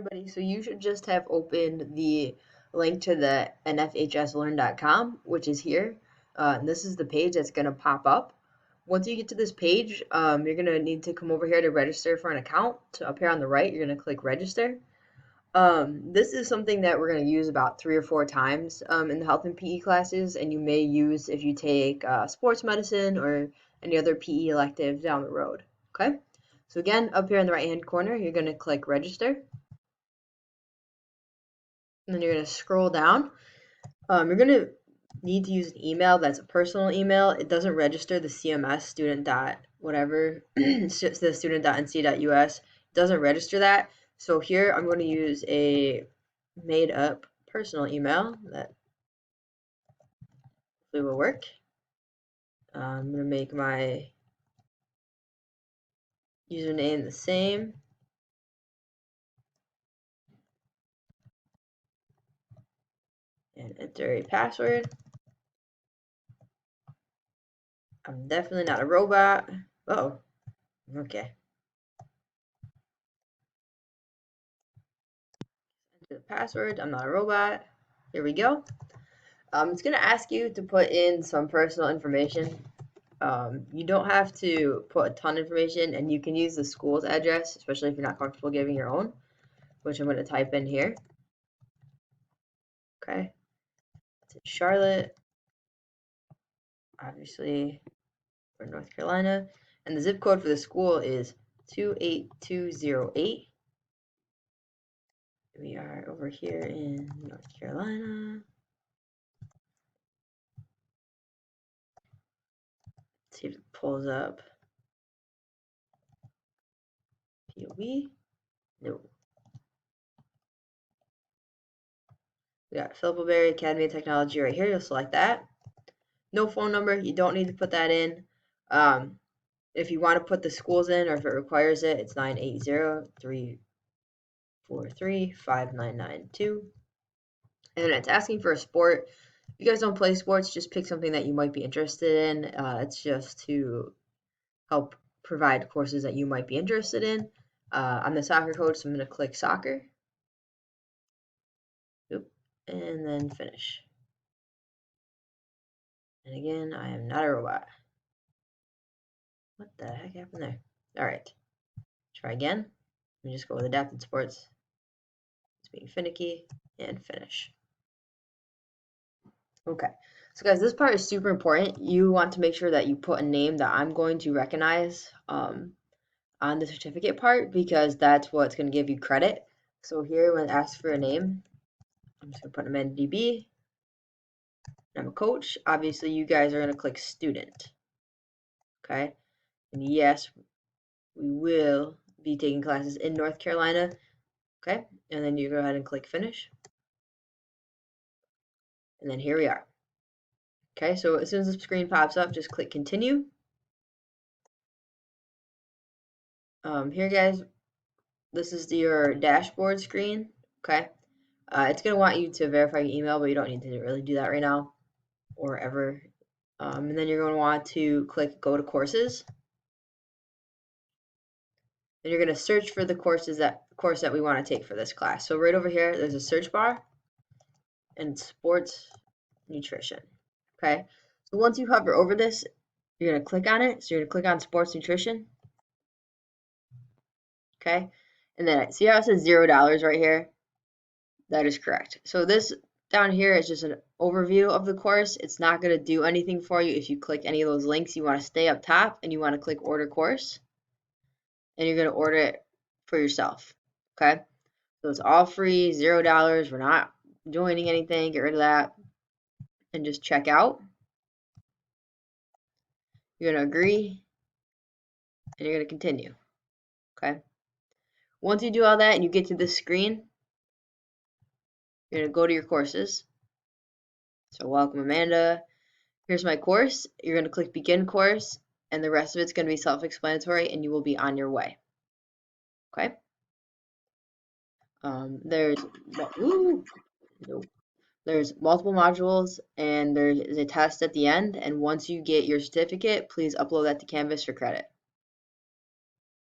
Everybody, so you should just have opened the link to the nfhslearn.com, which is here. And this is the page that's going to pop up. Once you get to this page, you're going to need to come over here to register for an account. So up here on the right, you're going to click register. This is something that we're going to use about 3 or 4 times in the health and PE classes, and you may use if you take sports medicine or any other PE elective down the road. Okay? So again, up here in the right-hand corner, you're going to click register. And then you're going to scroll down. You're going to need to use an email that's a personal email. It doesn't register the CMS student dot whatever, the student.nc.us. It doesn't register that. So here I'm going to use a made up personal email that hopefully will work. I'm going to make my username the same. And enter a password. I'm definitely not a robot. Oh, okay. Enter the password. I'm not a robot. Here we go. It's going to ask you to put in some personal information. You don't have to put a ton of information, and you can use the school's address, especially if you're not comfortable giving your own, which I'm going to type in here. Okay. It's in Charlotte. Obviously, we're in North Carolina. And the zip code for the school is 28208. We are over here in North Carolina. Let's see if it pulls up. POV. No. We got Philippa Academy of Technology right here. You'll select that. No phone number. You don't need to put that in. If you want to put the schools in, or if it requires it, it's 980-343-5992. And then it's asking for a sport. If you guys don't play sports, just pick something that you might be interested in. It's just to help provide courses that you might be interested in. I'm the soccer coach, so I'm going to click soccer. Oop, and then finish. And again, I am not a robot. What the heck happened there? All right. Try again. Let me just go with adapted sports. It's being finicky, and finish. Okay. So guys, this part is super important. You want to make sure that you put a name that I'm going to recognize on the certificate part, because that's what's going to give you credit. So here, when it asks for a name, I'm just going to put Amanda DB. I'm a coach. Obviously, you guys are going to click student. Okay. And yes, we will be taking classes in North Carolina. Okay. And then you go ahead and click finish. And then here we are. Okay. So as soon as the screen pops up, just click continue. Here, guys, this is your dashboard screen. Okay. It's going to want you to verify your email, but you don't need to really do that right now or ever. And then you're going to want to click go to courses. And you're going to search for the course that we want to take for this class. So right over here, there's a search bar and sports nutrition. Okay. So once you hover over this, you're going to click on it. So you're going to click on sports nutrition. Okay. And then see how it says $0 right here? That is correct. So this down here is just an overview of the course. It's not going to do anything for you if you click any of those links. You want to stay up top and you want to click order course. And you're going to order it for yourself. Okay. So it's all free, $0. We're not joining anything. Get rid of that. And just check out. You're going to agree. And you're going to continue. Okay. Once you do all that and you get to this screen, you're going to go to your courses. So welcome, Amanda. Here's my course. You're going to click begin course, and the rest of it's going to be self-explanatory, and you will be on your way. Okay. There's multiple modules, and there's a test at the end. And once you get your certificate, please upload that to Canvas for credit.